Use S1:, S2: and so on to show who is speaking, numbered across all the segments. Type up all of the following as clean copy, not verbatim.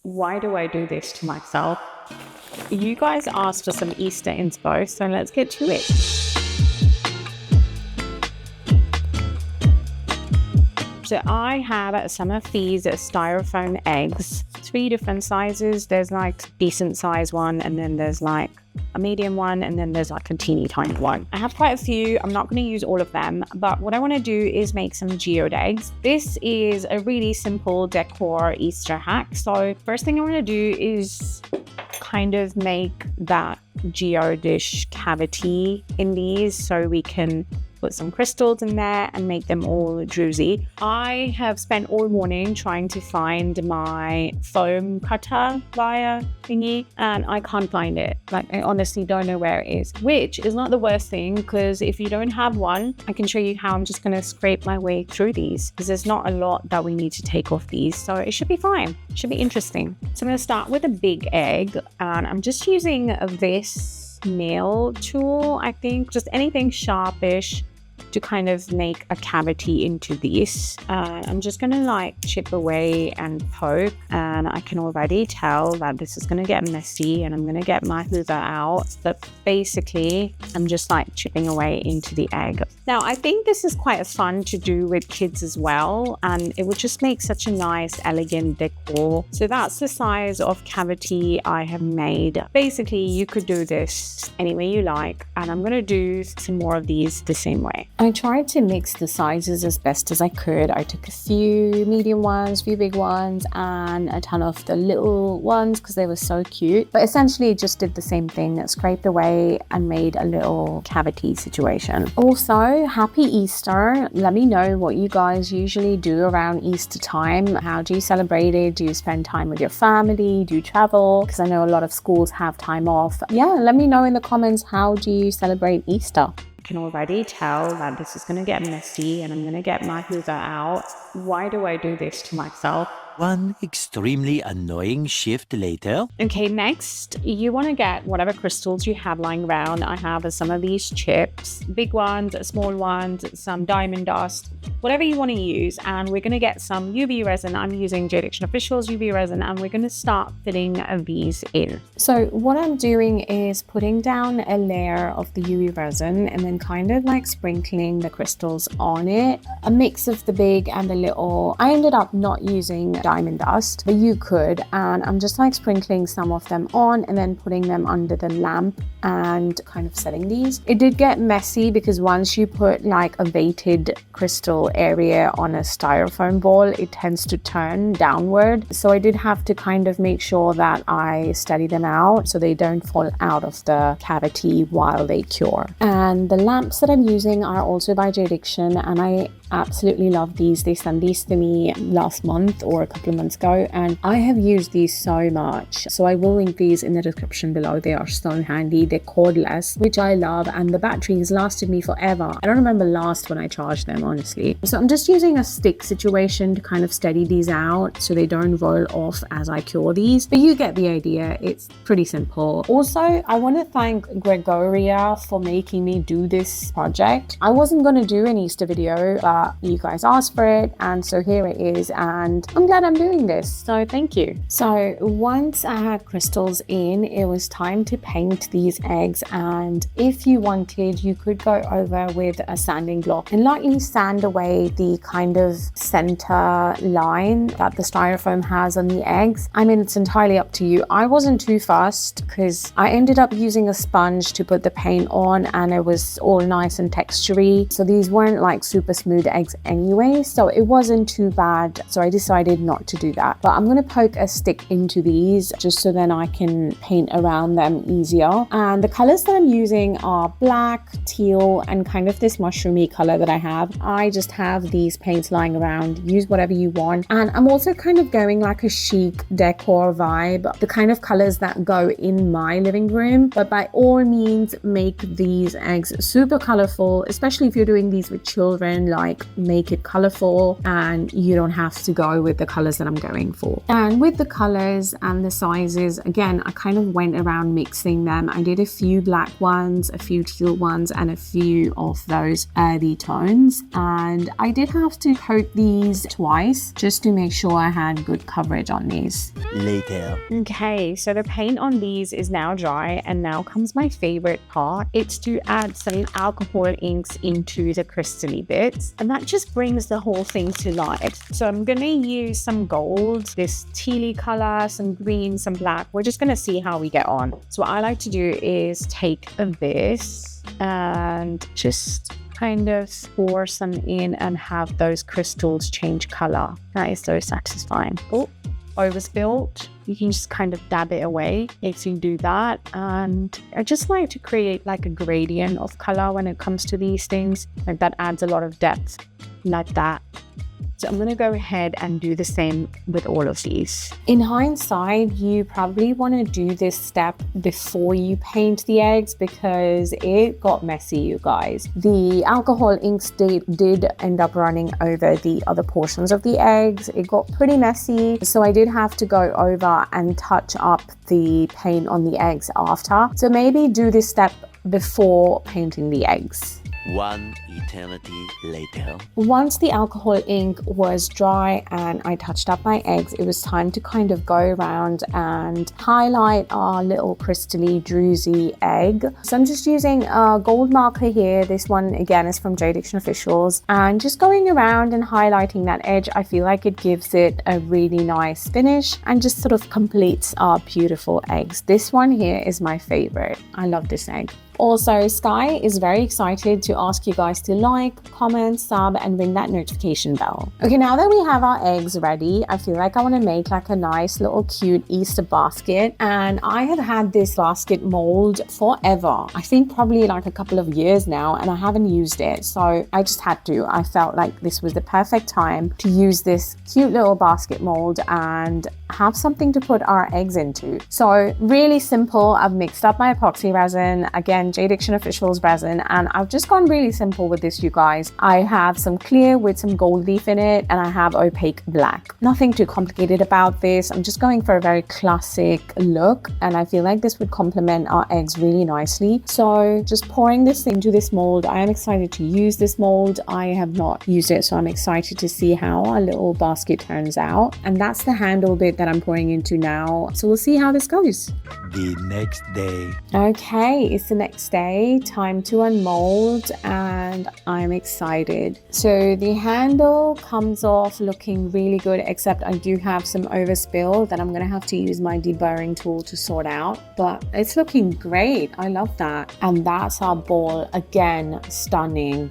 S1: Why do I do this to myself? You guys asked for some Easter inspo, so let's get to it. So I have some of these styrofoam eggs, 3 different sizes. There's like decent size one, and then there's like a medium one, and then there's like a teeny tiny one. I have quite a few. I'm not going to use all of them, but what I want to do is make some geode eggs. This is a really simple decor Easter hack. So first thing I want to do is kind of make that geode-ish cavity in these so we can put some crystals in there and make them all druzy. I have spent all morning trying to find my foam cutter wire thingy, and I can't find it. Like, I honestly don't know where it is, which is not the worst thing, because if you don't have one, I can show you how I'm just going to scrape my way through these, because there's not a lot that we need to take off these, so it should be fine. It should be interesting. So I'm going to start with a big egg, and I'm just using this nail tool, I think, just anything sharpish to kind of make a cavity into these. I'm just gonna like chip away and poke, and I can already tell that this is gonna get messy, and I'm gonna get my hoover out, but basically I'm just like chipping away into the egg. Now I think this is quite fun to do with kids as well, and it would just make such a nice elegant decor. So that's the size of cavity I have made. Basically you could do this any way you like, and I'm gonna do some more of these the same way. I tried to mix the sizes as best as I could. I took a few medium ones, a few big ones, and a ton of the little ones because they were so cute. But essentially just did the same thing, scraped away and made a little cavity situation. Also, happy Easter. Let me know what you guys usually do around Easter time. How do you celebrate it? Do you spend time with your family? Do you travel? Because I know a lot of schools have time off. Yeah, let me know in the comments, how do you celebrate Easter? Can already tell that this is going to get messy, and I'm going to get my hoover out. Why do I do this to myself?
S2: One extremely annoying shift later.
S1: Okay, next, you want to get whatever crystals you have lying around. I have some of these chips, big ones, small ones, some diamond dust, whatever you want to use. And we're going to get some UV resin. I'm using Jade Official's UV resin, and we're going to start filling these in. So what I'm doing is putting down a layer of the UV resin and then kind of like sprinkling the crystals on it. A mix of the big and the little. I ended up not using diamond dust, but you could, and I'm just like sprinkling some of them on and then putting them under the lamp and kind of setting these. It did get messy because once you put like a weighted crystal area on a styrofoam ball, it tends to turn downward, so I did have to kind of make sure that I steady them out so they don't fall out of the cavity while they cure. And the lamps that I'm using are also by Jade, and I absolutely love these. They sent these to me last month or a couple of months ago, and I have used these so much, so I will link these in the description below. They are so handy. They're cordless, which I love, and the battery has lasted me forever. I don't remember last when I charged them, honestly. So I'm just using a stick situation to kind of steady these out so they don't roll off as I cure these, but you get the idea. It's pretty simple. Also, I want to thank Gregoria for making me do this project. I wasn't going to do an Easter video, but you guys asked for it, and so here it is, and I'm glad I'm doing this, so thank you. So once I had crystals in, it was time to paint these eggs, and if you wanted, you could go over with a sanding block and lightly sand away the kind of center line that the styrofoam has on the eggs. I mean, it's entirely up to you. I wasn't too fussed because I ended up using a sponge to put the paint on, and it was all nice and textury, so these weren't like super smooth eggs anyway, so it wasn't too bad, so I decided not to do that. But I'm going to poke a stick into these just so then I can paint around them easier. And the colors that I'm using are black, teal, and kind of this mushroomy color that I have. I just have these paints lying around. Use whatever you want. And I'm also kind of going like a chic decor vibe, the kind of colors that go in my living room, but by all means make these eggs super colorful, especially if you're doing these with children. Like, make it colorful, and you don't have to go with the colors that I'm going for. And with the colors and the sizes, again, I kind of went around mixing them. I did a few black ones, a few teal ones, and a few of those earthy tones. And I did have to coat these twice just to make sure I had good coverage on these.
S2: Later.
S1: Okay, so the paint on these is now dry, and now comes my favorite part. It's to add some alcohol inks into the crystally bits, and that just brings the whole thing to life. So I'm gonna use some gold, this tealy color, some green, some black. We're just gonna see how we get on. So what I like to do is take this and just kind of pour some in and have those crystals change color. That is so satisfying. Oh, overspilled. You can just kind of dab it away if you do that. And I just like to create like a gradient of color when it comes to these things. Like that adds a lot of depth, like that. So I'm going to go ahead and do the same with all of these. In hindsight, you probably want to do this step before you paint the eggs because it got messy, you guys. The alcohol inks did end up running over the other portions of the eggs. It got pretty messy. So I did have to go over and touch up the paint on the eggs after. So maybe do this step before painting the eggs.
S2: One eternity later.
S1: Once the alcohol ink was dry and I touched up my eggs, it was time to kind of go around and highlight our little crystally druzy egg. So I'm just using a gold marker here. This one again is from Jade Officials, and just going around and highlighting that edge. I feel like it gives it a really nice finish and just sort of completes our beautiful eggs. This one here is my favorite. I love this egg. Also, Sky is very excited to ask you guys to like, comment, sub, and ring that notification bell. Okay, now that we have our eggs ready, I feel like I want to make like a nice little cute Easter basket. And I have had this basket mold forever. I think probably like a couple of years now, and I haven't used it. So I just had to. I felt like this was the perfect time to use this cute little basket mold and have something to put our eggs into. So really simple. I've mixed up my epoxy resin. Again, Jade Officials resin, and I've just gone really simple with this, you guys. I have some clear with some gold leaf in it, and I have opaque black. Nothing too complicated about this. I'm just going for a very classic look, and I feel like this would complement our eggs really nicely. So just pouring this into this mold. I am excited to use this mold. I have not used it, so I'm excited to see how our little basket turns out. And that's the handle bit that I'm pouring into now. So we'll see how this goes.
S2: The next day.
S1: Okay, it's the next day, time to unmold, and I'm excited. So the handle comes off looking really good, except I do have some overspill that I'm gonna have to use my deburring tool to sort out, but it's looking great. I love that. And that's our ball. Again, stunning.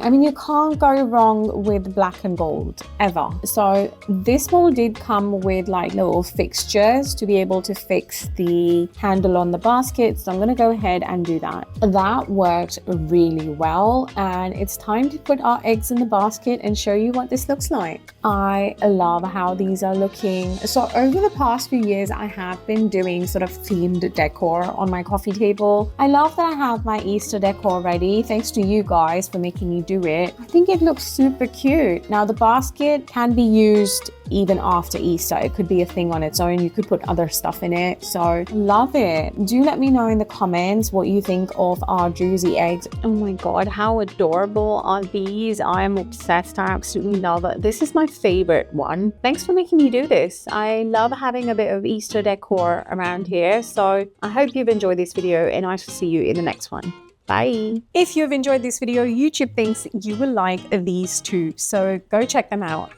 S1: I mean, you can't go wrong with black and gold ever. So this ball did come with like little fixtures to be able to fix the handle on the basket, so I'm gonna go ahead and do that. That worked really well, and it's time to put our eggs in the basket and show you what this looks like. I love how these are looking. So over the past few years, I have been doing sort of themed decor on my coffee table. I love that I have my Easter decor ready. Thanks to you guys for making me do it. I think it looks super cute. Now the basket can be used even after Easter. It could be a thing on its own. You could put other stuff in it. So love it. Do let me know in the comments what you think of our druzy eggs. Oh my god, how adorable are these? I am obsessed. I absolutely love it. This is my favorite one. Thanks for making me do this. I love having a bit of Easter decor around here. So I hope you've enjoyed this video, and I shall see you in the next one. Bye. If you've enjoyed this video, YouTube thinks you will like these too. So go check them out.